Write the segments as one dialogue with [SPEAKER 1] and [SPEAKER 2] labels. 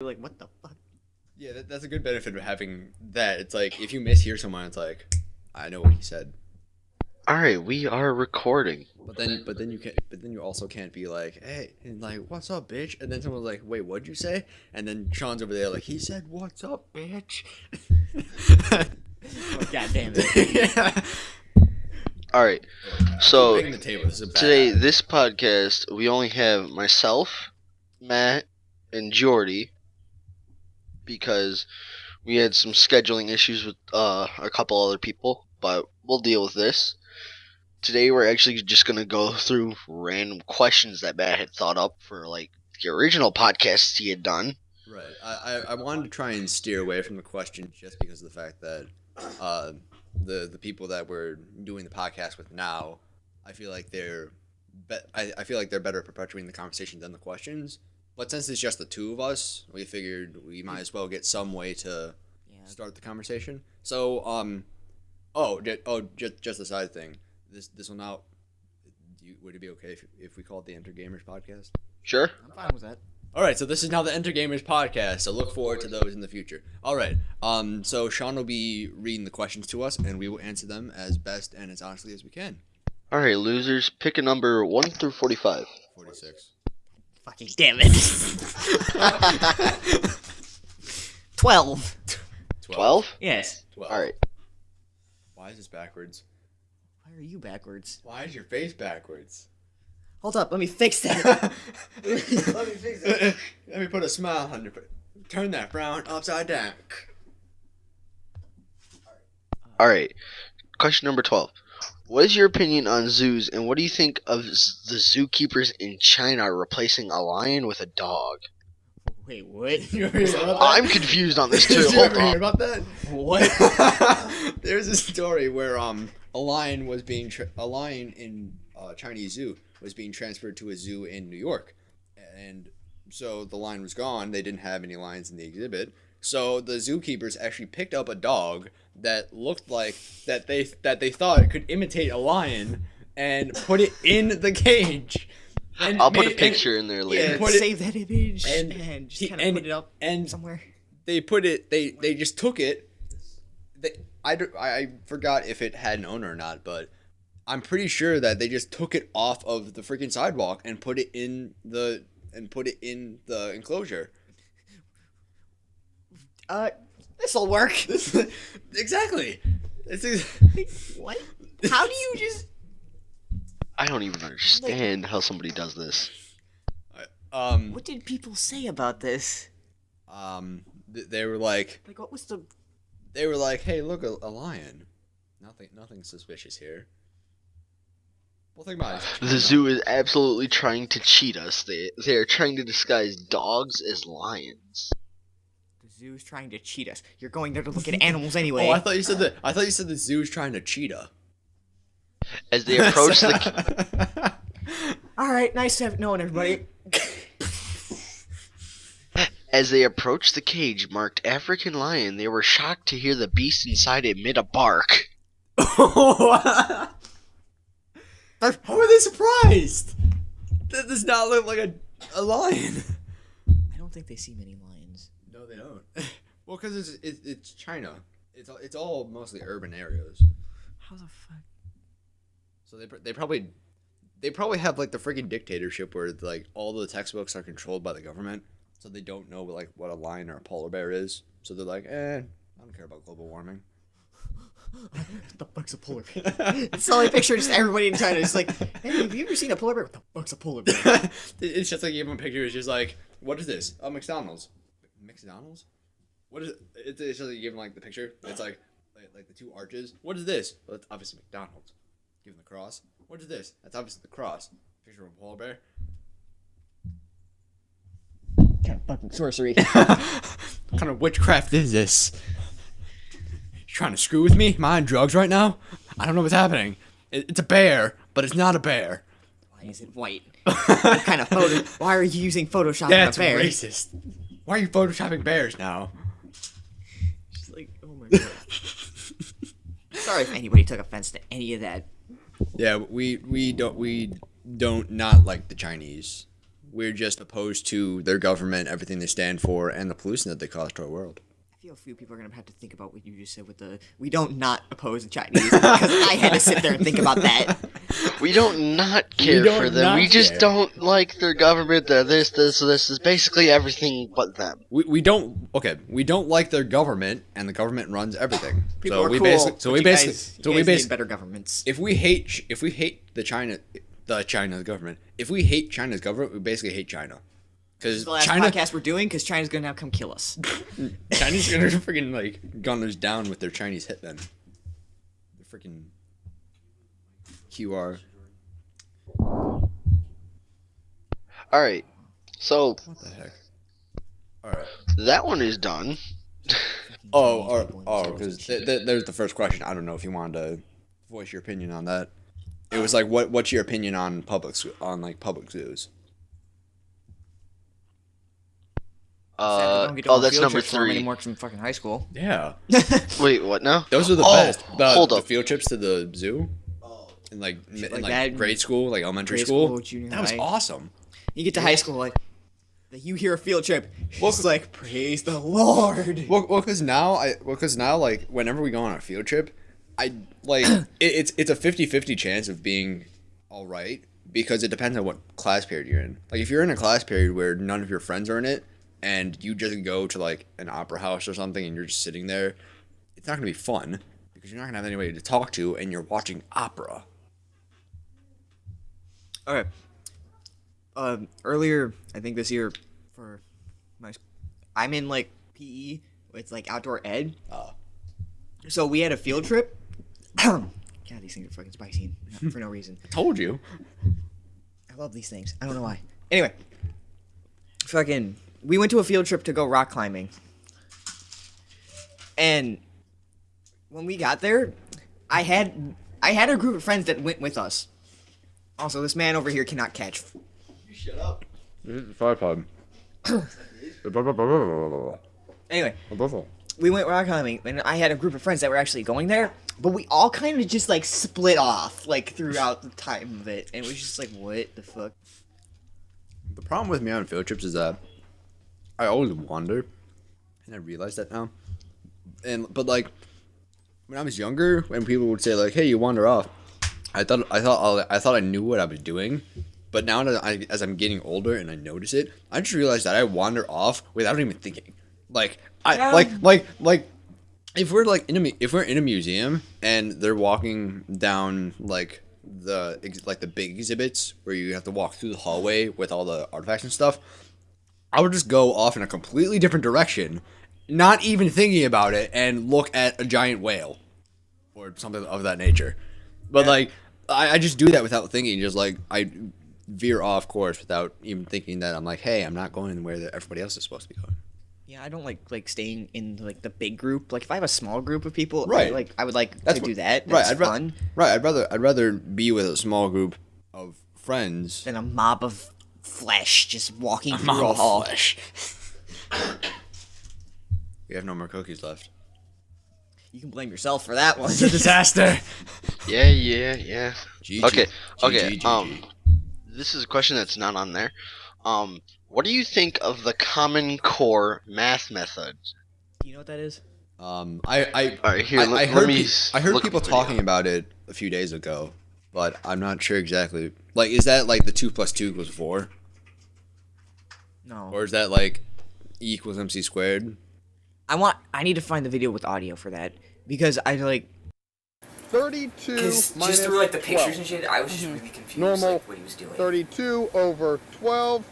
[SPEAKER 1] You're like, what the fuck?
[SPEAKER 2] Yeah, that's a good benefit of having that. It's like if you mishear someone, it's like, I know what he said.
[SPEAKER 3] All right, we are recording.
[SPEAKER 2] But then you also can't be like, hey, and like, what's up, bitch? And then someone's like, wait, what'd you say? And then Sean's over there like, he said, what's up, bitch?
[SPEAKER 1] Oh, God damn it.
[SPEAKER 2] Yeah.
[SPEAKER 3] All right, so
[SPEAKER 2] Banging the table. This is a bad
[SPEAKER 3] today,
[SPEAKER 2] habit.
[SPEAKER 3] this podcast, we only have myself, Matt, and Geordi because we had some scheduling issues with a couple other people, but we'll deal with this. Today, we're actually just going to go through random questions that Matt had thought up for, like, the original podcasts he had done.
[SPEAKER 2] Right. I wanted to try and steer away from the questions just because of the fact that the people that we're doing the podcast with now, I feel like they're I feel like they're better at perpetuating the conversation than the questions. But since it's just the two of us, we figured we might as well get some way to start the conversation. So just a side thing. This will now. Would it be okay if we call it the EnterGamer's podcast?
[SPEAKER 3] Sure.
[SPEAKER 1] I'm fine with that.
[SPEAKER 2] All right, so this is now the EnterGamer's podcast. So look forward to those in the future. All right. So Sean will be reading the questions to us, and we will answer them as best and as honestly as we can.
[SPEAKER 3] All right, losers, pick a number 1 through 45.
[SPEAKER 2] 46.
[SPEAKER 1] Fucking damn it. 12.
[SPEAKER 3] 12?
[SPEAKER 1] Yes.
[SPEAKER 2] 12.
[SPEAKER 3] All right.
[SPEAKER 2] Why is this backwards?
[SPEAKER 1] Why are you backwards?
[SPEAKER 2] Why is your face backwards?
[SPEAKER 1] Hold up, let me fix that. Let me fix it.
[SPEAKER 2] Let me put a smile on your face. Turn that frown upside down.
[SPEAKER 3] All right. Question number 12. What is your opinion on zoos, and what do you think of the zookeepers in China replacing a lion with a dog?
[SPEAKER 1] Wait, what?
[SPEAKER 2] You ever hear about that?
[SPEAKER 3] I'm confused on this too.
[SPEAKER 2] Did you
[SPEAKER 3] Hold
[SPEAKER 2] ever hear
[SPEAKER 3] on.
[SPEAKER 2] about that?
[SPEAKER 1] What?
[SPEAKER 2] There's a story where a lion was being a lion in a Chinese zoo was being transferred to a zoo in New York, and so the lion was gone. They didn't have any lions in the exhibit, so the zookeepers actually picked up a dog that looked like that they thought could imitate a lion and put it in the cage. And
[SPEAKER 3] I'll put a picture in there later.
[SPEAKER 1] Yeah,
[SPEAKER 2] put it-
[SPEAKER 1] save that image
[SPEAKER 2] and-
[SPEAKER 1] and just
[SPEAKER 2] he-
[SPEAKER 1] kind of
[SPEAKER 2] and-
[SPEAKER 1] put it up
[SPEAKER 2] and
[SPEAKER 1] somewhere.
[SPEAKER 2] they put it. They just took it. I forgot if it had an owner or not, but I'm pretty sure that they just took it off of the freaking sidewalk and put it in the enclosure.
[SPEAKER 1] This'll work.
[SPEAKER 2] Exactly.
[SPEAKER 1] What? How do you just...
[SPEAKER 3] I don't even understand how somebody does this.
[SPEAKER 1] What did people say about this?
[SPEAKER 2] They were like,
[SPEAKER 1] Like, what was the...
[SPEAKER 2] hey, look, a lion. Nothing suspicious here. Well, think about it.
[SPEAKER 3] The zoo is absolutely trying to cheat us. They are trying to disguise dogs as lions.
[SPEAKER 1] The zoo's trying to cheat us. You're going there to look at animals anyway.
[SPEAKER 2] Oh, I thought you said the zoo's trying to cheetah.
[SPEAKER 3] As they approach the
[SPEAKER 1] Alright, nice knowing everybody.
[SPEAKER 3] as they approached the cage marked African lion, they were shocked to hear the beast inside emit a bark.
[SPEAKER 2] How are they surprised? That does not look like a lion.
[SPEAKER 1] I don't think they see many lions.
[SPEAKER 2] No, they don't. Well, because it's China. It's all mostly urban areas.
[SPEAKER 1] How the fuck?
[SPEAKER 2] So they probably have like the freaking dictatorship where like all the textbooks are controlled by the government, so they don't know like what a lion or a polar bear is. So they're like, I don't care about global warming.
[SPEAKER 1] What the fuck's a polar bear? It's the only picture. Just everybody in China is like, hey, have you ever seen a polar bear? What the fuck's a polar bear?
[SPEAKER 2] It's just like you have a picture. It's just like, what is this? Oh, McDonald's. McDonald's? What is it? It's just like you give them like the picture. It's like the two arches. What is this? Well, it's obviously McDonald's. Give them the cross. What is this? That's obviously the cross. Picture of a polar bear.
[SPEAKER 1] What kind of fucking sorcery?
[SPEAKER 2] What kind of witchcraft is this? You trying to screw with me? Am I on drugs right now? I don't know what's happening. It's a bear, but it's not a bear.
[SPEAKER 1] Why is it white? What kind of photo? Why are you using Photoshop on a
[SPEAKER 2] That's
[SPEAKER 1] bear?
[SPEAKER 2] racist. Why are you photoshopping bears now?
[SPEAKER 1] Just like, oh my god. Sorry if anybody took offense to any of that.
[SPEAKER 2] Yeah, we don't not like the Chinese. We're just opposed to their government, everything they stand for, and the pollution that they cause to our world.
[SPEAKER 1] I feel a few people are gonna have to think about what you just said with the we don't not oppose the Chinese because I had to sit there and think about that.
[SPEAKER 3] We don't not care
[SPEAKER 2] don't
[SPEAKER 3] for them.
[SPEAKER 2] not
[SPEAKER 3] We just
[SPEAKER 2] care.
[SPEAKER 3] don't like their government. They're this is basically everything but them.
[SPEAKER 2] We don't like their government, and the government runs everything.
[SPEAKER 1] People
[SPEAKER 2] so
[SPEAKER 1] are
[SPEAKER 2] we
[SPEAKER 1] cool.
[SPEAKER 2] basically
[SPEAKER 1] but you guys need better governments.
[SPEAKER 2] if we hate the China's government, if we hate China's government, we basically hate China. Because
[SPEAKER 1] The last podcast we're doing because China's gonna now come kill us.
[SPEAKER 2] Chinese gonna freaking like gun us down with their Chinese hitmen. The freaking QR.
[SPEAKER 3] All right, so
[SPEAKER 2] What the heck? All right.
[SPEAKER 3] that one is done.
[SPEAKER 2] Because there's the first question. I don't know if you wanted to voice your opinion on that. It was like, what's your opinion on public zoos?
[SPEAKER 1] Don't get to go on
[SPEAKER 3] that's
[SPEAKER 1] field
[SPEAKER 3] number
[SPEAKER 1] trips for 'em
[SPEAKER 3] 3.
[SPEAKER 1] anymore 'cause I'm fucking high school.
[SPEAKER 2] Yeah,
[SPEAKER 3] Wait, what now?
[SPEAKER 2] those are the
[SPEAKER 3] Oh,
[SPEAKER 2] best.
[SPEAKER 3] hold
[SPEAKER 2] The
[SPEAKER 3] up.
[SPEAKER 2] field trips to the zoo, in like
[SPEAKER 1] that,
[SPEAKER 2] grade school, like elementary
[SPEAKER 1] grade
[SPEAKER 2] school.
[SPEAKER 1] school, junior
[SPEAKER 2] That was
[SPEAKER 1] high.
[SPEAKER 2] awesome.
[SPEAKER 1] You get to high school like you hear a field trip. It's like praise the Lord.
[SPEAKER 2] Well, because now like whenever we go on a field trip, I like it's a 50-50 chance of being all right because it depends on what class period you're in. Like if you're in a class period where none of your friends are in it and you just go to like an opera house or something and you're just sitting there, it's not gonna be fun because you're not gonna have anybody to talk to and you're watching opera.
[SPEAKER 1] Okay. Earlier, I think this year, for I'm in like PE. It's like outdoor ed. So we had a field trip. God, these things are fucking spicy for no reason.
[SPEAKER 2] I told you.
[SPEAKER 1] I love these things. I don't know why. Anyway, we went to a field trip to go rock climbing, and when we got there, I had a group of friends that went with us. Also, this man over here cannot catch.
[SPEAKER 3] You shut up.
[SPEAKER 2] Tripod.
[SPEAKER 1] Anyway, we went rock climbing, and I had a group of friends that were actually going there, but we all kind of just like split off like throughout the time of it, and it was just like, what the fuck?
[SPEAKER 2] The problem with me on field trips is that I always wander, and I realize that now. But like when I was younger, when people would say like, "Hey, you wander off," I thought I knew what I was doing. But now that as I'm getting older and I notice it, I just realize that I wander off without even thinking. Like if we're in a museum and they're walking down like the big exhibits where you have to walk through the hallway with all the artifacts and stuff, I would just go off in a completely different direction, not even thinking about it, and look at a giant whale or something of that nature. But like I just do that without thinking, just like I veer off course without even thinking that I'm like, hey, I'm not going where everybody else is supposed to be going.
[SPEAKER 1] Yeah, I don't like staying in like the big group. Like if I have a small group of people,
[SPEAKER 2] Right.
[SPEAKER 1] I would like to do that.
[SPEAKER 2] Right,
[SPEAKER 1] That's fun.
[SPEAKER 2] I'd rather be with a small group of friends
[SPEAKER 1] Than a mob of flesh just walking through a hall.
[SPEAKER 2] We have no more cookies left.
[SPEAKER 1] You can blame yourself for that one.
[SPEAKER 2] It's a disaster.
[SPEAKER 3] Yeah.
[SPEAKER 2] GG.
[SPEAKER 3] Okay.
[SPEAKER 2] GG.
[SPEAKER 3] This is a question that's not on there. What do you think of the Common Core math method?
[SPEAKER 1] Do you know what that is?
[SPEAKER 3] All right, here.
[SPEAKER 2] I heard
[SPEAKER 3] look
[SPEAKER 2] people
[SPEAKER 3] up the video.
[SPEAKER 2] talking about it a few days ago, but I'm not sure exactly. Like, is that like the 2 + 2 = 4,
[SPEAKER 1] No.
[SPEAKER 2] or is that like E = MC squared?
[SPEAKER 1] I need to find the video with audio for that because I like
[SPEAKER 4] 32 minus
[SPEAKER 5] just through like the pictures
[SPEAKER 4] 12.
[SPEAKER 5] and shit, I was just really confused
[SPEAKER 4] Normal
[SPEAKER 5] like what he was doing.
[SPEAKER 4] 32 over 12.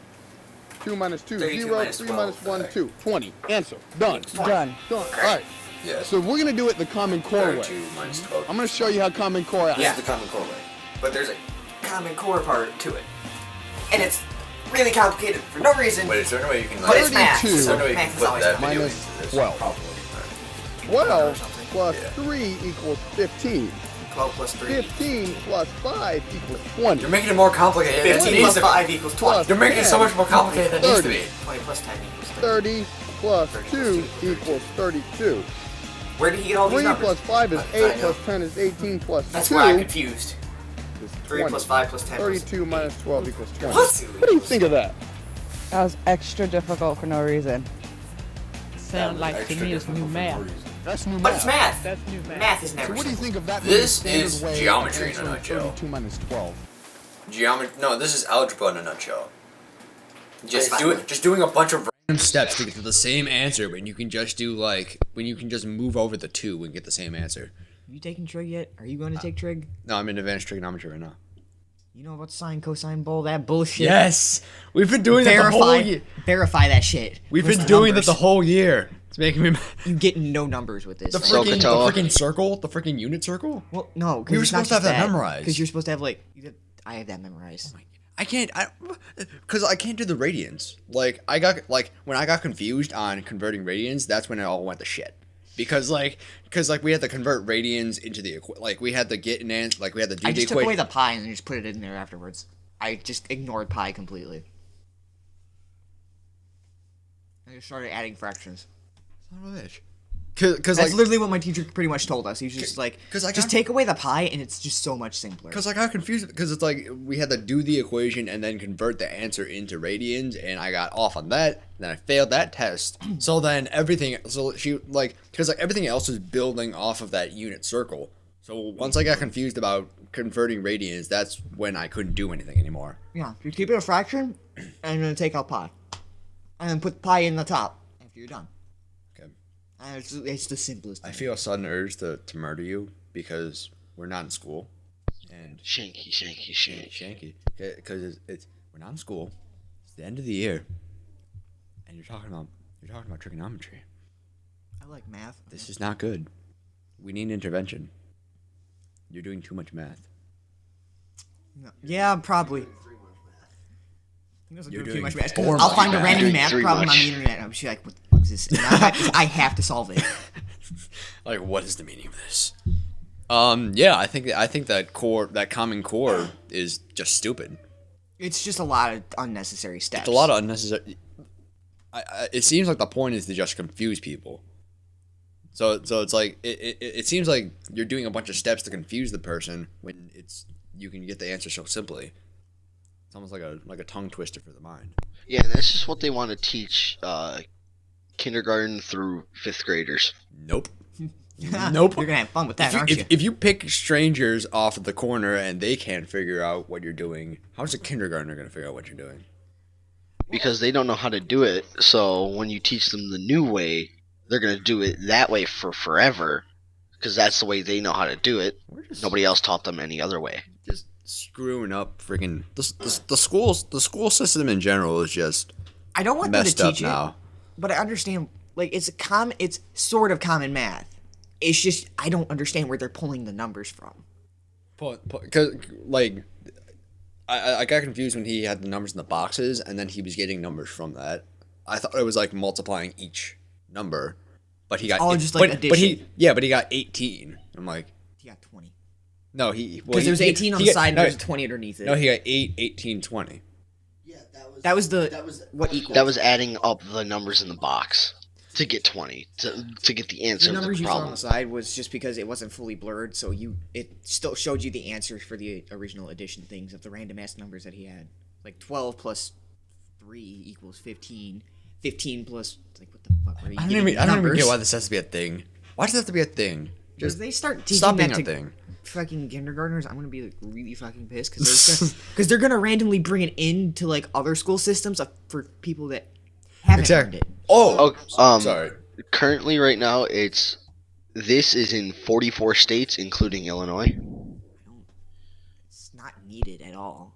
[SPEAKER 4] 2 minus 2,
[SPEAKER 5] 32
[SPEAKER 4] 0.
[SPEAKER 5] minus
[SPEAKER 4] 3
[SPEAKER 5] 12,
[SPEAKER 4] minus 1,
[SPEAKER 5] okay.
[SPEAKER 4] 2. 20. Answer. Done.
[SPEAKER 5] Done.
[SPEAKER 4] Alright.
[SPEAKER 5] Yeah.
[SPEAKER 4] So we're going to do it the Common Core way.
[SPEAKER 5] 32 minus 12.
[SPEAKER 4] I'm going to show you how Common Core
[SPEAKER 5] Yeah, the Common Core way. But there's a Common Core part to it. And it's really complicated for no reason.
[SPEAKER 6] Wait, is there no way you can
[SPEAKER 5] But it's math,
[SPEAKER 4] 32
[SPEAKER 5] so
[SPEAKER 6] no way you
[SPEAKER 5] math
[SPEAKER 6] can
[SPEAKER 5] is
[SPEAKER 6] put
[SPEAKER 5] always
[SPEAKER 6] that
[SPEAKER 5] fun.
[SPEAKER 6] video
[SPEAKER 4] minus
[SPEAKER 6] into this?
[SPEAKER 4] 12.
[SPEAKER 6] Probably.
[SPEAKER 4] 12 plus
[SPEAKER 6] Yeah.
[SPEAKER 4] 3 equals 15.
[SPEAKER 5] 12 plus 3.
[SPEAKER 4] 15 plus 5 equals 20.
[SPEAKER 6] You're making it more complicated. than it
[SPEAKER 5] 15
[SPEAKER 6] needs
[SPEAKER 5] plus
[SPEAKER 6] to be.
[SPEAKER 5] 5 equals 20.
[SPEAKER 4] Plus
[SPEAKER 6] You're making it so
[SPEAKER 4] 10
[SPEAKER 6] much more complicated than it needs to
[SPEAKER 4] 30.
[SPEAKER 6] be.
[SPEAKER 5] 20 plus 10 equals 30.
[SPEAKER 4] 30 plus
[SPEAKER 5] 30 plus
[SPEAKER 4] 2
[SPEAKER 5] 2
[SPEAKER 4] equals 32.
[SPEAKER 5] Where did he get all these
[SPEAKER 4] 3
[SPEAKER 5] numbers?
[SPEAKER 4] plus 5 is
[SPEAKER 5] I
[SPEAKER 4] 8
[SPEAKER 5] know.
[SPEAKER 4] plus 10 is 18 plus
[SPEAKER 5] That's
[SPEAKER 4] 2
[SPEAKER 5] why I'm confused.
[SPEAKER 4] is
[SPEAKER 5] 3
[SPEAKER 4] 20.
[SPEAKER 5] plus 5 plus 10 plus
[SPEAKER 4] 32 minus 12 equals 20.
[SPEAKER 5] What?
[SPEAKER 4] What do you think of that?
[SPEAKER 7] That was extra difficult for no reason.
[SPEAKER 8] Sound like to me it's new math.
[SPEAKER 4] That's new
[SPEAKER 5] But it's
[SPEAKER 4] math.
[SPEAKER 5] math.
[SPEAKER 8] That's new math.
[SPEAKER 5] Math is
[SPEAKER 4] So
[SPEAKER 5] never
[SPEAKER 4] what do you
[SPEAKER 5] simple.
[SPEAKER 4] think of that?
[SPEAKER 5] This
[SPEAKER 4] being the
[SPEAKER 5] is
[SPEAKER 4] standard way
[SPEAKER 5] geometry
[SPEAKER 4] of
[SPEAKER 5] in a
[SPEAKER 4] answering
[SPEAKER 5] nutshell.
[SPEAKER 4] 32 minus 12.
[SPEAKER 2] No, this is algebra in a nutshell. Just
[SPEAKER 5] Basically.
[SPEAKER 2] doing a bunch of random steps to get to the same answer, when you can just move over the 2 and get the same answer.
[SPEAKER 1] Have you taken trig yet? Are you going to take trig?
[SPEAKER 2] No, I'm in advanced trigonometry right now.
[SPEAKER 1] You know about sine, cosine, bowl, that bullshit?
[SPEAKER 2] Yes, we've been doing that the whole year.
[SPEAKER 1] Verify that shit.
[SPEAKER 2] We've
[SPEAKER 1] Where's
[SPEAKER 2] been
[SPEAKER 1] the
[SPEAKER 2] doing that
[SPEAKER 1] numbers?
[SPEAKER 2] the whole year. It's making me.
[SPEAKER 1] You get no numbers with this.
[SPEAKER 2] The
[SPEAKER 1] thing.
[SPEAKER 2] freaking circle, the freaking unit circle.
[SPEAKER 1] Well, no,
[SPEAKER 2] We were supposed to have that memorized.
[SPEAKER 1] Because you're supposed to have I have that memorized.
[SPEAKER 2] Because I can't do the radians. When I got confused on converting radians, that's when it all went to shit. Because we had to convert radians into the we had to get an answer, we had to do
[SPEAKER 1] I
[SPEAKER 2] the
[SPEAKER 1] just took
[SPEAKER 2] equation.
[SPEAKER 1] away the pi and then just put it in there afterwards. I just ignored pi completely. I just started adding fractions.
[SPEAKER 2] Because
[SPEAKER 1] That's literally what my teacher pretty much told us. He was just like,
[SPEAKER 2] I
[SPEAKER 1] just
[SPEAKER 2] got-
[SPEAKER 1] take away the pi and it's just so much simpler.
[SPEAKER 2] Because I got confused because it's we had to do the equation and then convert the answer into radians, and I got off on that. Then I failed that test. So then everything else is building off of that unit circle. So once I got confused about converting radians, that's when I couldn't do anything anymore.
[SPEAKER 1] Yeah, you keep it a fraction, and then take out pi. And then put pi in the top after you're done.
[SPEAKER 2] Okay.
[SPEAKER 1] And it's the simplest
[SPEAKER 2] I
[SPEAKER 1] thing.
[SPEAKER 2] feel a sudden urge to murder you because we're not in school. And
[SPEAKER 3] Shanky.
[SPEAKER 2] Shanky. Because we're not in school. It's the end of the year. And you're talking about trigonometry.
[SPEAKER 1] I like math.
[SPEAKER 2] This is not good. We need intervention. You're doing too much math.
[SPEAKER 1] No. Yeah, probably. He doesn't
[SPEAKER 2] You're
[SPEAKER 1] do too
[SPEAKER 2] doing
[SPEAKER 1] much math.
[SPEAKER 2] four
[SPEAKER 1] I'll
[SPEAKER 2] much
[SPEAKER 1] find a
[SPEAKER 2] math.
[SPEAKER 1] random
[SPEAKER 3] Doing
[SPEAKER 1] math
[SPEAKER 3] three
[SPEAKER 1] problem on
[SPEAKER 3] much.
[SPEAKER 1] the internet. I'm just like, what the fuck is this? And I have to solve it.
[SPEAKER 2] What is the meaning of this? Yeah, I think that common core is just stupid.
[SPEAKER 1] It's just a lot of unnecessary steps.
[SPEAKER 2] It's a lot of unnecessary. It seems like the point is to just confuse people. So it's it seems like you're doing a bunch of steps to confuse the person when you can get the answer so simply. It's almost like a tongue twister for the mind.
[SPEAKER 3] Yeah, and that's just what they want to teach kindergarten through 5th graders.
[SPEAKER 2] Nope. Nope.
[SPEAKER 1] You're gonna have fun with that, aren't you?
[SPEAKER 2] If you pick strangers off of the corner and they can't figure out what you're doing, how's a kindergartner gonna figure out what you're doing?
[SPEAKER 3] Because they don't know how to do it, so when you teach them the new way, they're going to do it that way for forever. Because that's the way they know how to do it. Nobody else taught them any other way.
[SPEAKER 2] Just screwing up freaking the school system in general is just
[SPEAKER 1] I don't want them to
[SPEAKER 2] messed up
[SPEAKER 1] teach it,
[SPEAKER 2] now.
[SPEAKER 1] but I understand. It's sort of common math. It's just I don't understand where they're pulling the numbers from.
[SPEAKER 2] Because I got confused when he had the numbers in the boxes and then he was getting numbers from that. I thought it was multiplying each number, but he got
[SPEAKER 1] just like addition.
[SPEAKER 2] But he got 18. I'm like,
[SPEAKER 1] He got 20
[SPEAKER 2] no,
[SPEAKER 1] because there's 18 on the side and there's 20 underneath it.
[SPEAKER 2] No, he got 8, 18, 20.
[SPEAKER 1] that was what equals.
[SPEAKER 3] That was adding up the numbers in the box to get 20, to get the answer
[SPEAKER 1] the
[SPEAKER 3] to
[SPEAKER 1] numbers
[SPEAKER 3] the
[SPEAKER 1] you saw on
[SPEAKER 3] problem.
[SPEAKER 1] the side was just because it wasn't fully blurred, so it still showed you the answers for the original addition things of the random ass numbers that he had. Like 12 plus 3 equals 15. 15 plus what the fuck are you?
[SPEAKER 2] I don't even get why this has to be a thing. Why does it have to be a thing?
[SPEAKER 1] Just they start teaching
[SPEAKER 2] stop being
[SPEAKER 1] that
[SPEAKER 2] a
[SPEAKER 1] to
[SPEAKER 2] thing.
[SPEAKER 1] fucking kindergartners, I'm gonna be really fucking pissed because they're gonna randomly bring it into other school systems for people that haven't learned it.
[SPEAKER 2] Sorry.
[SPEAKER 3] Currently, right now, this is in 44 states, including Illinois.
[SPEAKER 1] It's not needed at all.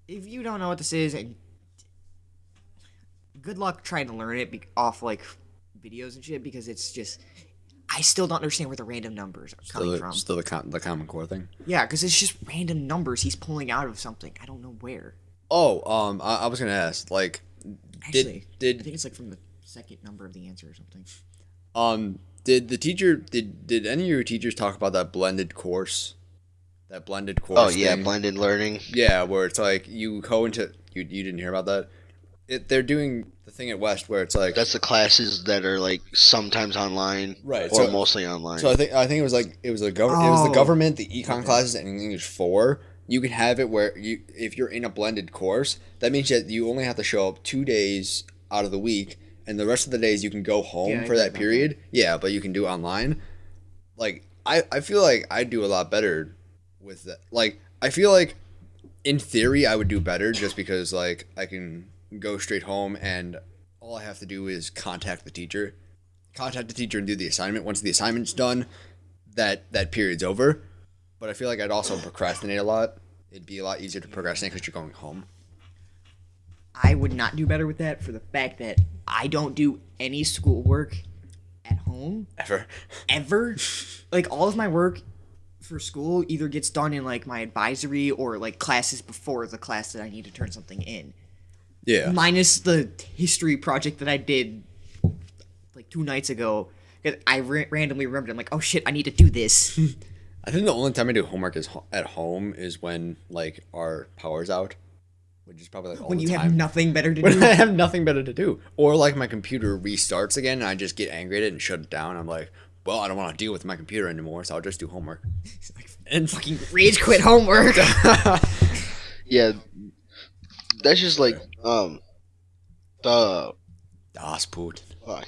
[SPEAKER 1] If you don't know what this is, and good luck trying to learn it off videos and shit, because it's just I still don't understand where the random numbers are coming from.
[SPEAKER 2] Still the common core thing.
[SPEAKER 1] Yeah, because it's just random numbers he's pulling out of something. I don't know where.
[SPEAKER 2] I was gonna ask,
[SPEAKER 1] Actually,
[SPEAKER 2] did
[SPEAKER 1] I think it's from the second number of the answer or something.
[SPEAKER 2] did any of your teachers talk about that blended course? That blended course.
[SPEAKER 3] Oh yeah,
[SPEAKER 2] thing?
[SPEAKER 3] blended learning.
[SPEAKER 2] Yeah, where it's you go into you didn't hear about that? They're doing the thing at West where it's
[SPEAKER 3] That's the classes that are sometimes online,
[SPEAKER 2] Right,
[SPEAKER 3] or
[SPEAKER 2] so-
[SPEAKER 3] mostly online.
[SPEAKER 2] So I think it was the government, the econ classes, and English 4. you can have it where if you're in a blended course, that means that you only have to show up 2 days out of the week, and the rest of the days you can go home
[SPEAKER 1] Yeah, I
[SPEAKER 2] for
[SPEAKER 1] agree
[SPEAKER 2] that
[SPEAKER 1] about
[SPEAKER 2] period. Yeah, but you can do online. Like I feel like I do a lot better with that. Like I feel like in theory I would do better just because like I can go straight home and all I have to do is contact the teacher and do the assignment. Once the assignment's done, that period's over. But I feel like I'd also procrastinate a lot. It'd be a lot easier to procrastinate because you're going home.
[SPEAKER 1] I would not do better with that for the fact that I don't do any schoolwork at home ever. Like all of my work for school either gets done in like my advisory or like classes before the class that I need to turn something in.
[SPEAKER 2] Yeah.
[SPEAKER 1] Minus the history project that I did like 2 nights ago. Because I randomly remembered, I'm like, oh shit, I need to do this.
[SPEAKER 2] I think the only time I do homework is at home is when like our power's out, which is probably like all
[SPEAKER 1] When
[SPEAKER 2] the
[SPEAKER 1] you
[SPEAKER 2] time.
[SPEAKER 1] have nothing better to
[SPEAKER 2] When
[SPEAKER 1] do.
[SPEAKER 2] I have nothing better to do, or like my computer restarts again, and I just get angry at it and shut it down. I'm like, well, I don't want to deal with my computer anymore, so I'll just do homework.
[SPEAKER 1] And fucking rage quit homework.
[SPEAKER 3] Yeah, that's just like the
[SPEAKER 2] Das Put.
[SPEAKER 3] fuck.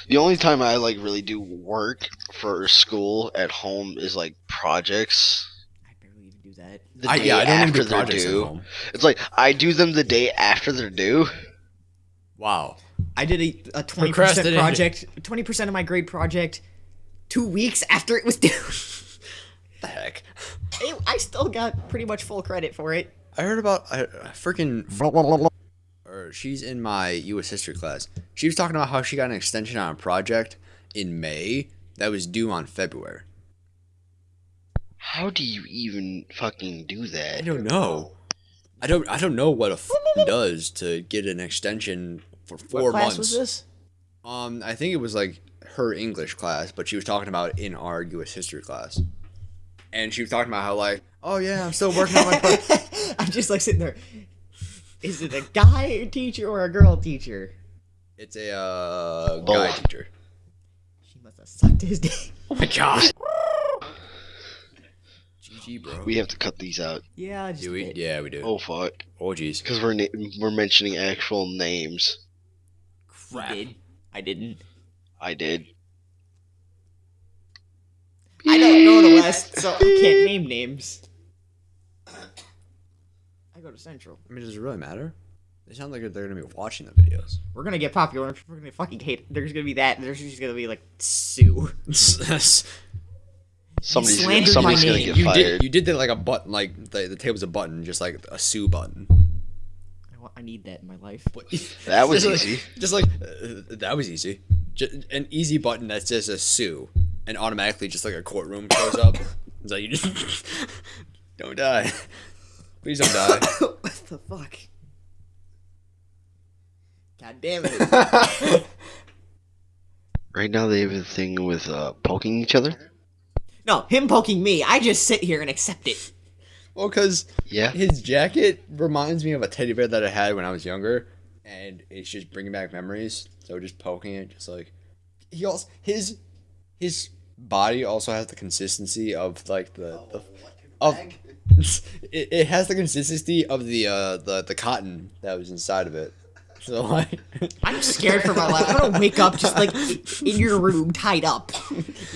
[SPEAKER 3] The only time I like really do work for school at home is like projects.
[SPEAKER 1] I barely even do that.
[SPEAKER 3] The
[SPEAKER 2] I
[SPEAKER 3] day
[SPEAKER 2] don't even
[SPEAKER 3] after
[SPEAKER 2] do
[SPEAKER 3] they're
[SPEAKER 2] projects at
[SPEAKER 3] due.
[SPEAKER 2] home.
[SPEAKER 3] It's like I do them the day after they're due.
[SPEAKER 2] Wow.
[SPEAKER 1] I did a 20%
[SPEAKER 2] Procrastinated.
[SPEAKER 1] project, 20% of my grade project 2 weeks after it was due.
[SPEAKER 2] The heck.
[SPEAKER 1] I still got pretty much full credit for it.
[SPEAKER 2] I heard about freaking. Or she's in my U.S. history class. She was talking about how she got an extension on a project in May that was due on February.
[SPEAKER 3] How do you even fucking do that?
[SPEAKER 2] I don't know. I don't know what a does to get an extension for 4
[SPEAKER 1] What class
[SPEAKER 2] months.
[SPEAKER 1] was this?
[SPEAKER 2] I think it was like her English class, but she was talking about it in our U.S. history class. And she was talking about how like, oh yeah, I'm still working on my project.
[SPEAKER 1] I'm just like sitting there. Is it a guy teacher or a girl teacher?
[SPEAKER 2] It's a guy teacher.
[SPEAKER 1] She must have sucked his dick.
[SPEAKER 2] Oh my god. GG, bro.
[SPEAKER 3] We have to cut these out.
[SPEAKER 1] Yeah, just
[SPEAKER 2] Do we?
[SPEAKER 1] a bit.
[SPEAKER 2] Yeah, we do.
[SPEAKER 3] Oh fuck!
[SPEAKER 2] Oh jeez.
[SPEAKER 3] Because we're mentioning actual names.
[SPEAKER 1] You did. I didn't.
[SPEAKER 3] I did.
[SPEAKER 1] I don't go to West, so I can't name names. I go to Central.
[SPEAKER 2] I mean, does it really matter? They sound like they're gonna be watching the videos.
[SPEAKER 1] We're gonna get popular. We're gonna fucking hate. There's gonna be that. There's just gonna be like Sue.
[SPEAKER 3] Somebody's
[SPEAKER 1] slandered
[SPEAKER 3] gonna
[SPEAKER 1] my
[SPEAKER 3] get
[SPEAKER 1] name.
[SPEAKER 3] fired.
[SPEAKER 2] You did that like a button, like the table's a button, just like a Sue button.
[SPEAKER 1] I need that in my life.
[SPEAKER 3] That was
[SPEAKER 2] Just
[SPEAKER 3] easy.
[SPEAKER 2] Just like that was easy. Just an easy button that's just a Sue, and automatically just like a courtroom shows up. It's like you just don't die. Please don't die.
[SPEAKER 1] What the fuck? God damn it.
[SPEAKER 3] Right now they have a thing with poking each other.
[SPEAKER 1] No, him poking me. I just sit here and accept it.
[SPEAKER 2] Well, because
[SPEAKER 3] Yeah.
[SPEAKER 2] his jacket reminds me of a teddy bear that I had when I was younger, and it's just bringing back memories. So just poking it, just like he also his body also has the consistency of like it has the consistency of the cotton that was inside of it. So like
[SPEAKER 1] I'm scared for my life. I'm gonna wake up just like in your room, tied up.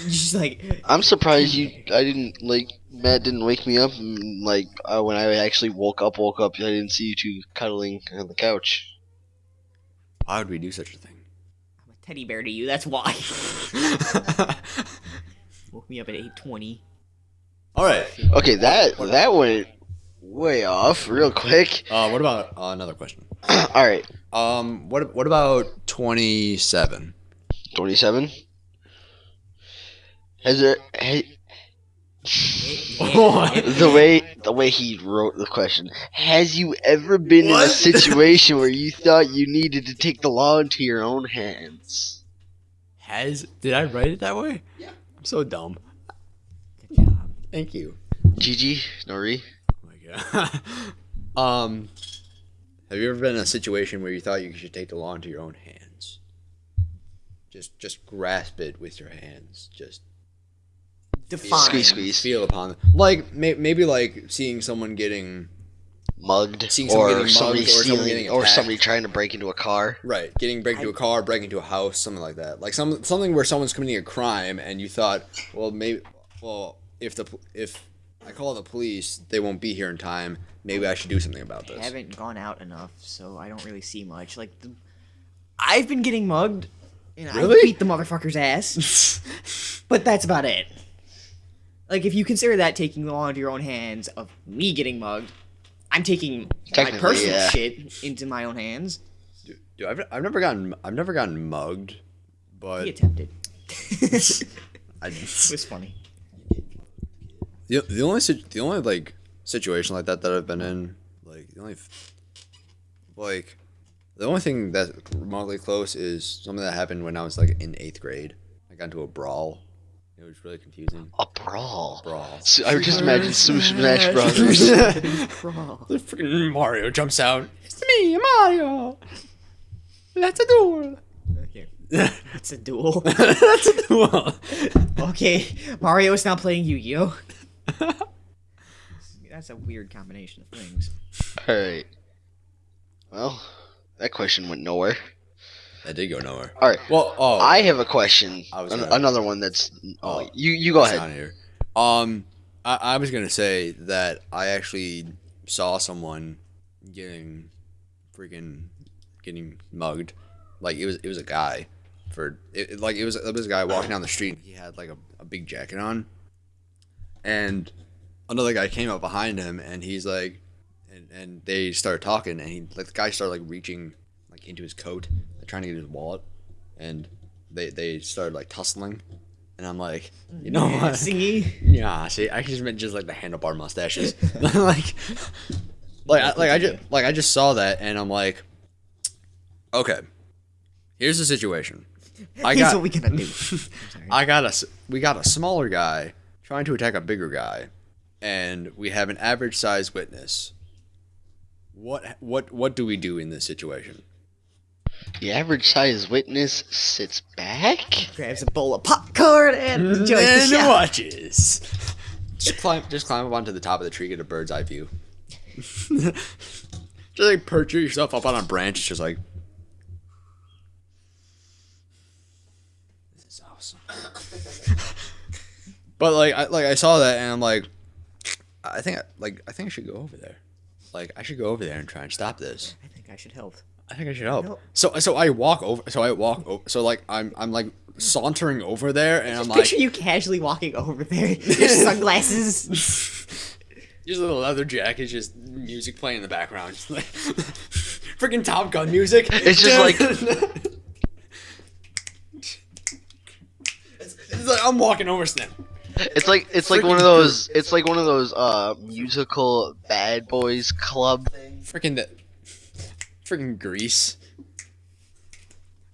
[SPEAKER 1] Just like
[SPEAKER 3] I'm surprised Matt didn't wake me up. And, like when I actually woke up, I didn't see you two cuddling on the couch.
[SPEAKER 2] why would we do such a thing?
[SPEAKER 1] I'm a teddy bear to you. That's why. Woke me up at 8:20.
[SPEAKER 2] All right.
[SPEAKER 3] Okay, that went way off real quick.
[SPEAKER 2] What about another question?
[SPEAKER 3] All right,
[SPEAKER 2] What about 27?
[SPEAKER 3] 27. Has there the way he wrote the question? Has you ever been in a situation where you thought you needed to take the law into your own hands?
[SPEAKER 2] Did I write it that way? Yeah. I'm so dumb.
[SPEAKER 1] Good job.
[SPEAKER 2] Thank you.
[SPEAKER 3] Gigi, Nori.
[SPEAKER 2] Oh my god. Have you ever been in a situation where you thought you should take the law into your own hands? Just grasp it with your hands. Just
[SPEAKER 1] Define.
[SPEAKER 3] Squeeze.
[SPEAKER 2] feel upon like maybe like seeing someone getting
[SPEAKER 3] Mugged,
[SPEAKER 2] Seeing someone
[SPEAKER 3] or
[SPEAKER 2] getting
[SPEAKER 3] somebody
[SPEAKER 2] mugged, or someone
[SPEAKER 3] stealing,
[SPEAKER 2] getting
[SPEAKER 3] or
[SPEAKER 2] attacked.
[SPEAKER 3] somebody trying to break into a car.
[SPEAKER 2] right, break into a car, break into a house, something like that. Like something where someone's committing a crime and you thought, if I call the police, they won't be here in time. Maybe I should do something about
[SPEAKER 1] I
[SPEAKER 2] this.
[SPEAKER 1] haven't gone out enough, so I don't really see much. Like, I've been getting mugged, and
[SPEAKER 2] Really?
[SPEAKER 1] I beat the motherfucker's ass. But that's about it. Like, if you consider that taking the law into your own hands of me getting mugged, I'm taking my
[SPEAKER 3] Technically,
[SPEAKER 1] personal
[SPEAKER 3] yeah.
[SPEAKER 1] shit into my own hands.
[SPEAKER 2] Dude, I've never gotten mugged, but
[SPEAKER 1] He attempted. It
[SPEAKER 2] I,
[SPEAKER 1] was funny.
[SPEAKER 2] the only like situation like that I've been in, like the only thing that's remotely close is something that happened when I was like in 8th grade. I got into a brawl. It was really confusing.
[SPEAKER 3] A brawl.
[SPEAKER 2] Brawl.
[SPEAKER 3] So, I would just imagine Super Smash Brothers.
[SPEAKER 2] The freaking Mario jumps out. It's me, Mario. Let's a duel.
[SPEAKER 1] Okay. It's a duel.
[SPEAKER 2] Let's a duel.
[SPEAKER 1] Okay, Mario is now playing Yu-Gi-Oh! That's a weird combination of things.
[SPEAKER 3] All right. Well, that question went nowhere.
[SPEAKER 2] That did go nowhere.
[SPEAKER 3] All right.
[SPEAKER 2] Well,
[SPEAKER 3] I have a question.
[SPEAKER 2] I was
[SPEAKER 3] Another one that's.
[SPEAKER 2] Oh,
[SPEAKER 3] you go
[SPEAKER 2] it's
[SPEAKER 3] ahead.
[SPEAKER 2] not here. I was gonna say that I actually saw someone getting mugged. Like it was a guy. It was a guy walking down the street. He had like a big jacket on, and another guy came up behind him, and he's like, and they started talking, and the guy started like reaching like into his coat, like, trying to get his wallet, and they started like tussling, and I'm like, you know what?
[SPEAKER 1] See?
[SPEAKER 2] Yeah, see, I just meant just like the handlebar mustaches, I just saw that, and I'm like, okay, here's the situation.
[SPEAKER 1] Here's what we gonna do.
[SPEAKER 2] We got a smaller guy trying to attack a bigger guy, and we have an average sized witness. What do we do in this situation?
[SPEAKER 3] The average size witness sits back.
[SPEAKER 1] Grabs a bowl of popcorn and enjoys the show.
[SPEAKER 2] watches. Just climb up onto the top of the tree, get a bird's eye view. Just like perch yourself up on a branch, just like. This is awesome. But I saw that and I'm like, I think I should go over there. Like I should go over there and try and stop this.
[SPEAKER 1] I think I should help.
[SPEAKER 2] I think I should help.
[SPEAKER 1] Nope.
[SPEAKER 2] So I walk over. So like I'm like sauntering over there, and I'm like,
[SPEAKER 1] Picture you casually walking over there, your sunglasses.
[SPEAKER 2] just a little leather jacket, just music playing in the background, just like freaking Top Gun music.
[SPEAKER 3] It's just like
[SPEAKER 2] it's like I'm walking over Snip.
[SPEAKER 3] it's like one of those musical Bad Boys Club things.
[SPEAKER 2] Freaking Grease.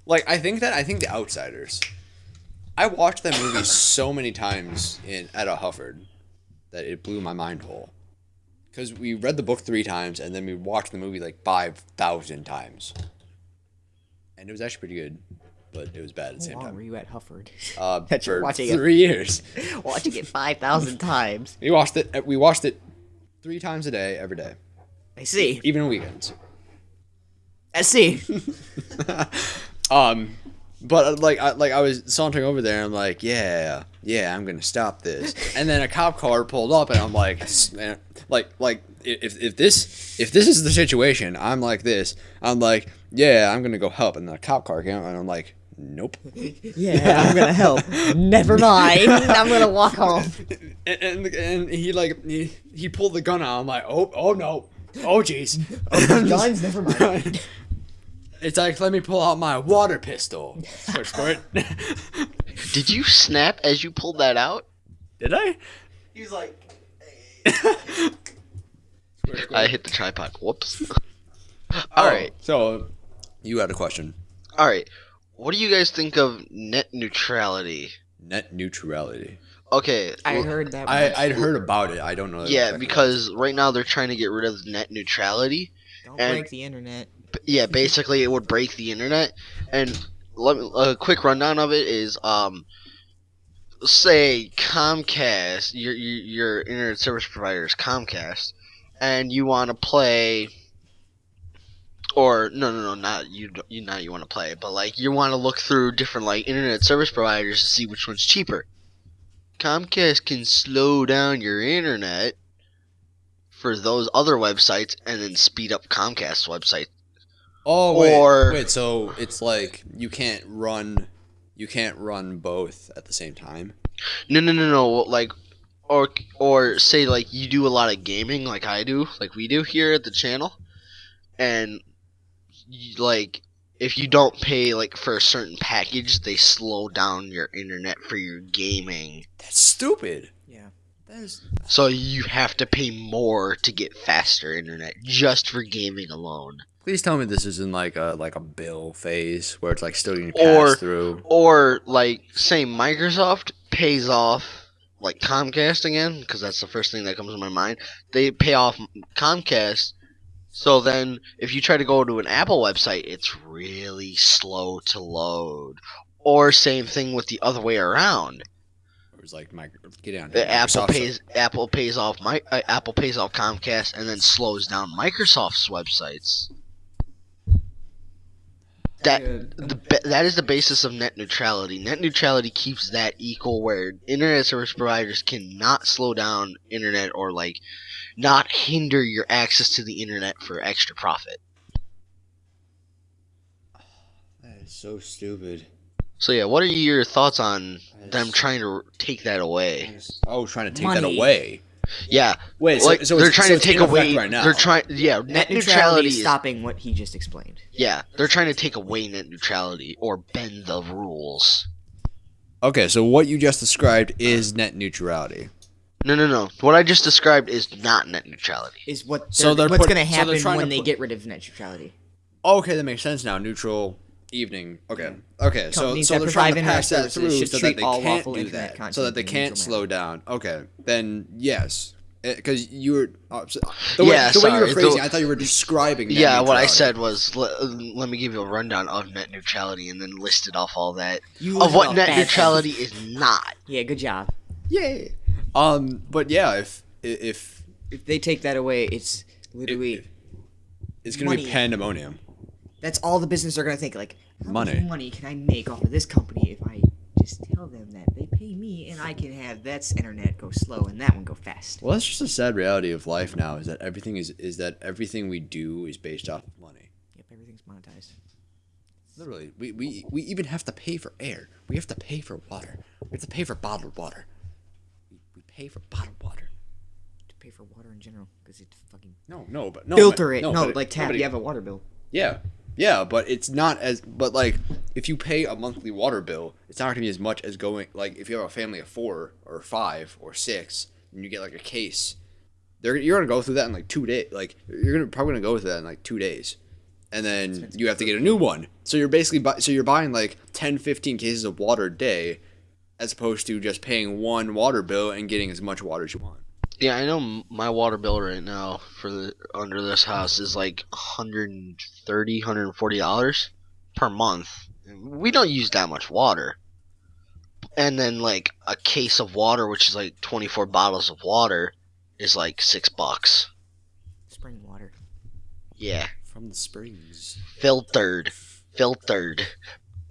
[SPEAKER 2] Like I think The Outsiders. I watched that movie so many times at a Hufford that it blew my mind whole. Because we read the book 3 times and then we watched the movie like 5,000 times. And it was actually pretty good, but it was bad at the same
[SPEAKER 1] How long were
[SPEAKER 2] time.
[SPEAKER 1] you at Hufford?
[SPEAKER 2] That
[SPEAKER 1] you're
[SPEAKER 2] for
[SPEAKER 1] watching it.
[SPEAKER 2] 3 years.
[SPEAKER 1] Watching it 5,000 times.
[SPEAKER 2] We watched it 3 times a day, every day,
[SPEAKER 1] I see.
[SPEAKER 2] even on weekends.
[SPEAKER 1] I see.
[SPEAKER 2] But I was sauntering over there, and I'm like, yeah, I'm gonna stop this. And then a cop car pulled up, and I'm like, if this is the situation, I'm like this. I'm like, yeah, I'm gonna go help. And then a cop car came up, and I'm like, nope.
[SPEAKER 1] Yeah, I'm gonna help. Never mind. I'm gonna walk home.
[SPEAKER 2] And he pulled the gun out. I'm like, oh no, oh jeez.
[SPEAKER 1] Guns, never mind.
[SPEAKER 2] It's like, let me pull out my water pistol. Squirt.
[SPEAKER 3] Did you snap as you pulled that out?
[SPEAKER 2] Did I?
[SPEAKER 1] He was like,
[SPEAKER 3] I hit the tripod. Whoops. Alright.
[SPEAKER 2] So, you had a question.
[SPEAKER 3] Alright. What do you guys think of net neutrality?
[SPEAKER 2] Net neutrality.
[SPEAKER 3] Okay.
[SPEAKER 1] I heard that.
[SPEAKER 2] I'd heard about it. I don't know.
[SPEAKER 3] Yeah,
[SPEAKER 2] exactly
[SPEAKER 3] because right now they're trying to get rid of net neutrality.
[SPEAKER 1] Don't
[SPEAKER 3] and-
[SPEAKER 1] break the internet.
[SPEAKER 3] Yeah, basically it would break the internet. And a quick rundown of it is say Comcast, your internet service provider is Comcast, and you want to play, or no, not you want to play, but like you want to look through different like internet service providers to see which one's cheaper. Comcast can slow down your internet for those other websites and then speed up Comcast's website.
[SPEAKER 2] Oh
[SPEAKER 3] Or-
[SPEAKER 2] wait, so it's like you can't run both at the same time.
[SPEAKER 3] No. Like, or say like you do a lot of gaming, like I do, like we do here at the channel, and like if you don't pay like for a certain package, they slow down your internet for your gaming.
[SPEAKER 2] That's stupid.
[SPEAKER 1] Yeah.
[SPEAKER 2] That is.
[SPEAKER 3] So you have to pay more to get faster internet just for gaming alone.
[SPEAKER 2] Please tell me this isn't like a bill phase where it's like still getting
[SPEAKER 3] Or-
[SPEAKER 2] passed through.
[SPEAKER 3] Or like say Microsoft pays off like Comcast again, because that's the first thing that comes to my mind. They pay off Comcast, so then if you try to go to an Apple website, it's really slow to load. Or same thing with the other way around.
[SPEAKER 2] It was like get down.
[SPEAKER 3] Apple pays off Comcast and then slows down Microsoft's websites. That is the basis of net neutrality. Net neutrality keeps that equal, where internet service providers cannot slow down internet or like not hinder your access to the internet for extra profit.
[SPEAKER 2] That is so stupid.
[SPEAKER 3] So yeah, what are your thoughts on them trying to take that away?
[SPEAKER 2] Oh, trying to take that
[SPEAKER 1] Money.
[SPEAKER 2] away.
[SPEAKER 3] Yeah,
[SPEAKER 2] Wait,
[SPEAKER 3] like,
[SPEAKER 2] so
[SPEAKER 3] they're
[SPEAKER 2] it's-
[SPEAKER 3] trying
[SPEAKER 2] so
[SPEAKER 3] to
[SPEAKER 2] it's
[SPEAKER 3] take
[SPEAKER 2] in effect
[SPEAKER 3] away.
[SPEAKER 2] right now.
[SPEAKER 3] They're trying. Yeah,
[SPEAKER 1] Net
[SPEAKER 3] net
[SPEAKER 1] neutrality
[SPEAKER 3] neutrality
[SPEAKER 1] is
[SPEAKER 3] is
[SPEAKER 1] stopping what he just explained.
[SPEAKER 3] Yeah, they're trying to take away net neutrality or bend the rules.
[SPEAKER 2] Okay, so what you just described is net neutrality.
[SPEAKER 3] No. What I just described is not net neutrality.
[SPEAKER 1] Is what
[SPEAKER 2] So they're
[SPEAKER 1] what's
[SPEAKER 2] put-
[SPEAKER 1] going to
[SPEAKER 2] so they're
[SPEAKER 1] happen
[SPEAKER 2] trying
[SPEAKER 1] when
[SPEAKER 2] to
[SPEAKER 1] they
[SPEAKER 2] put-
[SPEAKER 1] get rid of net neutrality.
[SPEAKER 2] Okay, that makes sense now. Neutral evening. Okay. Okay. So
[SPEAKER 1] Companies
[SPEAKER 2] so
[SPEAKER 1] that
[SPEAKER 2] they're trying
[SPEAKER 1] provide
[SPEAKER 2] to
[SPEAKER 1] internet
[SPEAKER 2] pass that
[SPEAKER 1] services
[SPEAKER 2] through
[SPEAKER 1] should
[SPEAKER 2] so that
[SPEAKER 1] treat
[SPEAKER 2] they
[SPEAKER 1] all
[SPEAKER 2] can't
[SPEAKER 1] lawful
[SPEAKER 2] do
[SPEAKER 1] internet
[SPEAKER 2] that.
[SPEAKER 1] content
[SPEAKER 2] So that they
[SPEAKER 1] in a
[SPEAKER 2] can't
[SPEAKER 1] neutral
[SPEAKER 2] slow down. Okay. Then yes. Because you were the
[SPEAKER 3] Yeah,
[SPEAKER 2] way you were
[SPEAKER 3] sorry,
[SPEAKER 2] phrasing, I thought you were describing. Net
[SPEAKER 3] Yeah, what I
[SPEAKER 2] neutrality.
[SPEAKER 3] said was let me give you a rundown of net neutrality and then listed off all that
[SPEAKER 1] You
[SPEAKER 3] of
[SPEAKER 1] listed
[SPEAKER 3] what
[SPEAKER 1] off
[SPEAKER 3] net
[SPEAKER 1] bad
[SPEAKER 3] neutrality
[SPEAKER 1] things.
[SPEAKER 3] is not.
[SPEAKER 1] Yeah, good job.
[SPEAKER 2] Yay. But yeah, if
[SPEAKER 1] If they take that away, it's literally
[SPEAKER 2] it's gonna be
[SPEAKER 1] Money.
[SPEAKER 2] pandemonium.
[SPEAKER 1] that's all the business are going to think. Like, how
[SPEAKER 2] Money.
[SPEAKER 1] much money can I make off of this company if I just tell them that they pay me and I can have that's internet go slow and that one go fast?
[SPEAKER 2] Well, that's just a sad reality of life now. Is that everything we do is based off of money.
[SPEAKER 1] Yep, everything's monetized.
[SPEAKER 2] Literally, we even have to pay for air. We have to pay for water. We have to pay for bottled water. We pay for bottled water.
[SPEAKER 1] To pay for water in general because it fucking
[SPEAKER 2] No,
[SPEAKER 1] filter it. No,
[SPEAKER 2] but
[SPEAKER 1] like tap.
[SPEAKER 2] nobody-
[SPEAKER 1] You have a water bill.
[SPEAKER 2] Yeah, but it's not as. But like, if you pay a monthly water bill, it's not gonna be as much as going. Like, if you have a family of 4 or 5 or 6, and you get like a case, you're gonna go through that in like 2 days. Like, you're probably gonna go through that in like 2 days, and then you have to get a new one. So you're basically you're buying like 10, 15 cases of water a day, as opposed to just paying one water bill and getting as much water as you want.
[SPEAKER 3] Yeah, I know my water bill right now for the under this house is like $130, $140 per month. We don't use that much water. And then like a case of water, which is like 24 bottles of water, is like $6.
[SPEAKER 1] Spring water.
[SPEAKER 3] Yeah,
[SPEAKER 2] From the springs.
[SPEAKER 3] filtered,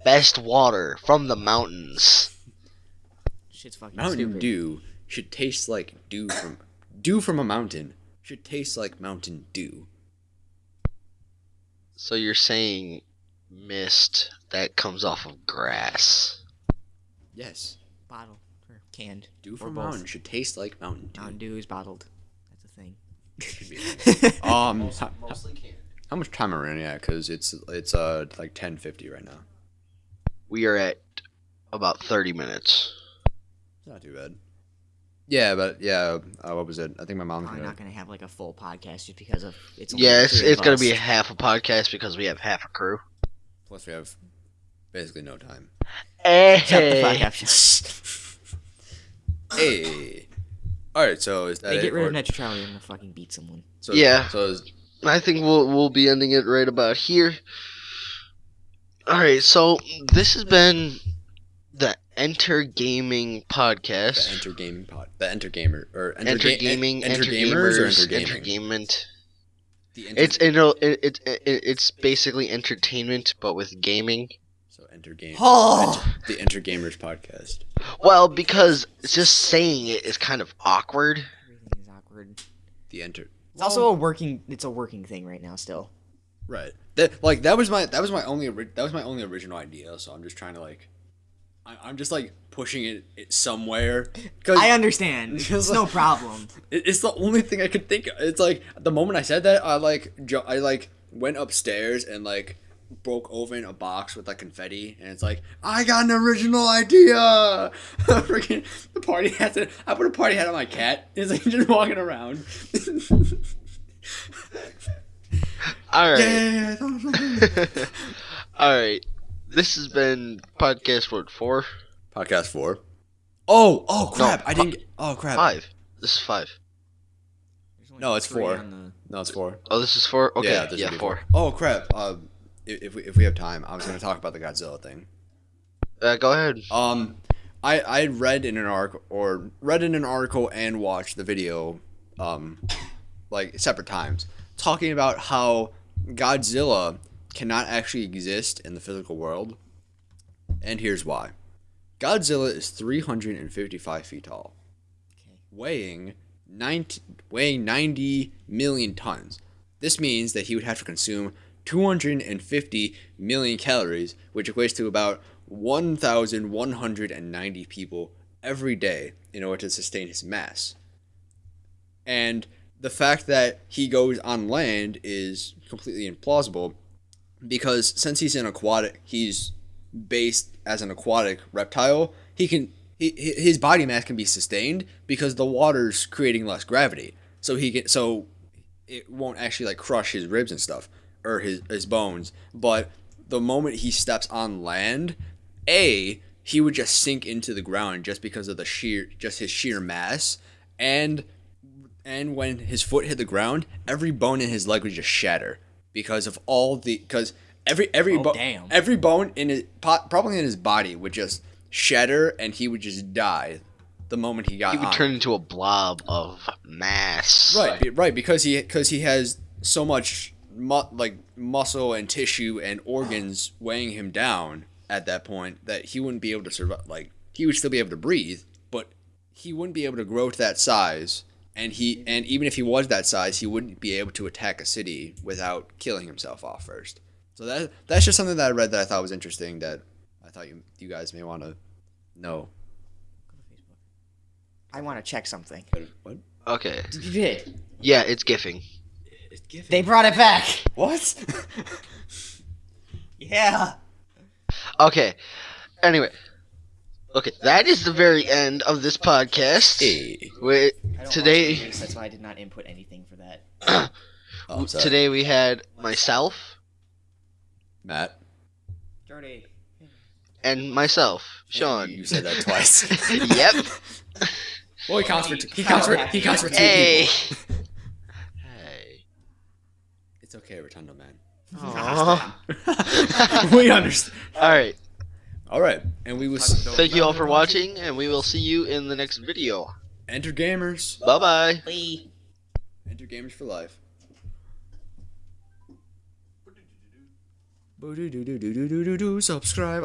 [SPEAKER 3] best water from the mountains.
[SPEAKER 1] Shit's fucking
[SPEAKER 2] Mountain
[SPEAKER 1] stupid.
[SPEAKER 2] Dew should taste like dew from a mountain. Should taste like Mountain Dew.
[SPEAKER 3] So you're saying mist that comes off of grass?
[SPEAKER 2] Yes.
[SPEAKER 1] Bottle or canned.
[SPEAKER 2] Dew
[SPEAKER 1] or
[SPEAKER 2] from a
[SPEAKER 1] both.
[SPEAKER 2] mountain should taste like Mountain Dew.
[SPEAKER 1] Mountain Dew is bottled. That's a thing.
[SPEAKER 3] Mostly canned.
[SPEAKER 2] How much time are we in at? Because it's like 10:50 right now.
[SPEAKER 3] We are at about 30 minutes.
[SPEAKER 2] It's not too bad. Yeah, but yeah, what was it? I think my mom's
[SPEAKER 1] Probably
[SPEAKER 2] gonna.
[SPEAKER 1] not gonna have like a full podcast just because of it's. only
[SPEAKER 3] Yeah,
[SPEAKER 1] the
[SPEAKER 3] it's
[SPEAKER 1] three of
[SPEAKER 3] going
[SPEAKER 1] us.
[SPEAKER 3] to be half a podcast because we have half a crew.
[SPEAKER 2] Plus, we have basically no time.
[SPEAKER 1] Shut the fuck
[SPEAKER 3] Hey.
[SPEAKER 1] up.
[SPEAKER 2] Hey. All right, so is that
[SPEAKER 1] They
[SPEAKER 2] it?
[SPEAKER 1] get rid
[SPEAKER 2] Or-
[SPEAKER 1] of net neutrality, I'm gonna fucking beat someone.
[SPEAKER 2] so,
[SPEAKER 3] Yeah.
[SPEAKER 2] So is,
[SPEAKER 3] I think we'll be ending it right about here. All right, so this has been the EnterGaming podcast.
[SPEAKER 2] The EnterGamer or
[SPEAKER 3] EnterGaming,
[SPEAKER 2] EnterGamers or
[SPEAKER 3] EnterGamers,
[SPEAKER 2] EnterGaming.
[SPEAKER 3] Entertainment.
[SPEAKER 2] The
[SPEAKER 3] It's basically entertainment, but with gaming.
[SPEAKER 2] So EnterGame.
[SPEAKER 1] Oh!
[SPEAKER 2] The EnterGamers podcast.
[SPEAKER 3] Well, because just saying it is kind of awkward.
[SPEAKER 1] Everything is awkward.
[SPEAKER 2] The Enter.
[SPEAKER 1] It's also a working thing right now still.
[SPEAKER 2] Right. That was my only original idea. So I'm just trying to I'm just pushing it somewhere.
[SPEAKER 1] I understand. It's no problem.
[SPEAKER 2] It's the only thing I could think of. It's the moment I said that, I went upstairs and broke open a box with confetti, and it's I got an original idea. Freaking the party hat. I put a party hat on my cat. It's just walking around.
[SPEAKER 3] All right.
[SPEAKER 2] Yeah.
[SPEAKER 3] All right. This has been podcast word 4.
[SPEAKER 2] Podcast 4. Oh crap!
[SPEAKER 3] No,
[SPEAKER 2] I didn't. Oh crap!
[SPEAKER 3] 5. This is 5.
[SPEAKER 2] No, it's 4.
[SPEAKER 1] On
[SPEAKER 2] No, it's 4.
[SPEAKER 3] Oh, this is 4. Okay,
[SPEAKER 2] Yeah, this
[SPEAKER 3] yeah,
[SPEAKER 2] would be
[SPEAKER 3] 4.
[SPEAKER 2] Oh crap! If we have time, I was gonna talk about the Godzilla thing.
[SPEAKER 3] Go ahead.
[SPEAKER 2] I read in an article and watched the video, separate times, talking about how Godzilla cannot actually exist in the physical world, and here's why. Godzilla is 355 feet tall, weighing 90 million tons. This means that he would have to consume 250 million calories, which equates to about 1,190 people every day in order to sustain his mass. And the fact that he goes on land is completely implausible, because since he's based as an aquatic reptile, his body mass can be sustained because the water's creating less gravity. So it won't actually crush his ribs and stuff, or his bones. But the moment he steps on land, he would just sink into the ground just because of his sheer mass, and when his foot hit the ground, every bone in his leg would just shatter because every bone in his probably in his body would just shatter, and he would just die the moment he got on.
[SPEAKER 3] He would turn into a blob of mass.
[SPEAKER 2] Right, because he has so much muscle and tissue and organs weighing him down at that point that he wouldn't be able to survive. He would still be able to breathe, but he wouldn't be able to grow to that size. And even if he was that size, he wouldn't be able to attack a city without killing himself off first. So that's just something that I read that I thought was interesting, that I thought you guys may want to know.
[SPEAKER 1] I want to check something.
[SPEAKER 2] What?
[SPEAKER 3] Okay.
[SPEAKER 1] Did you get it?
[SPEAKER 3] Yeah, it's gifting.
[SPEAKER 1] They brought it back.
[SPEAKER 2] What?
[SPEAKER 1] Yeah.
[SPEAKER 3] Okay. Anyway. Okay, that is the very end of this podcast.
[SPEAKER 2] Hey.
[SPEAKER 3] Today,
[SPEAKER 1] That's why I did not input anything for that.
[SPEAKER 3] Today we had myself,
[SPEAKER 2] Matt,
[SPEAKER 1] Geordi.
[SPEAKER 3] and myself, Sean.
[SPEAKER 2] You said that twice.
[SPEAKER 3] Yep.
[SPEAKER 2] Well, he counts for two people.
[SPEAKER 3] Hey. Hey.
[SPEAKER 2] It's okay, Rotundo man.
[SPEAKER 3] Aww.
[SPEAKER 2] We understand.
[SPEAKER 3] All right.
[SPEAKER 2] All right, and we will
[SPEAKER 3] Thank you all for watching, and we will see you in the next video.
[SPEAKER 2] EnterGamers.
[SPEAKER 3] Bye-bye.
[SPEAKER 2] EnterGamers for life. Subscribe.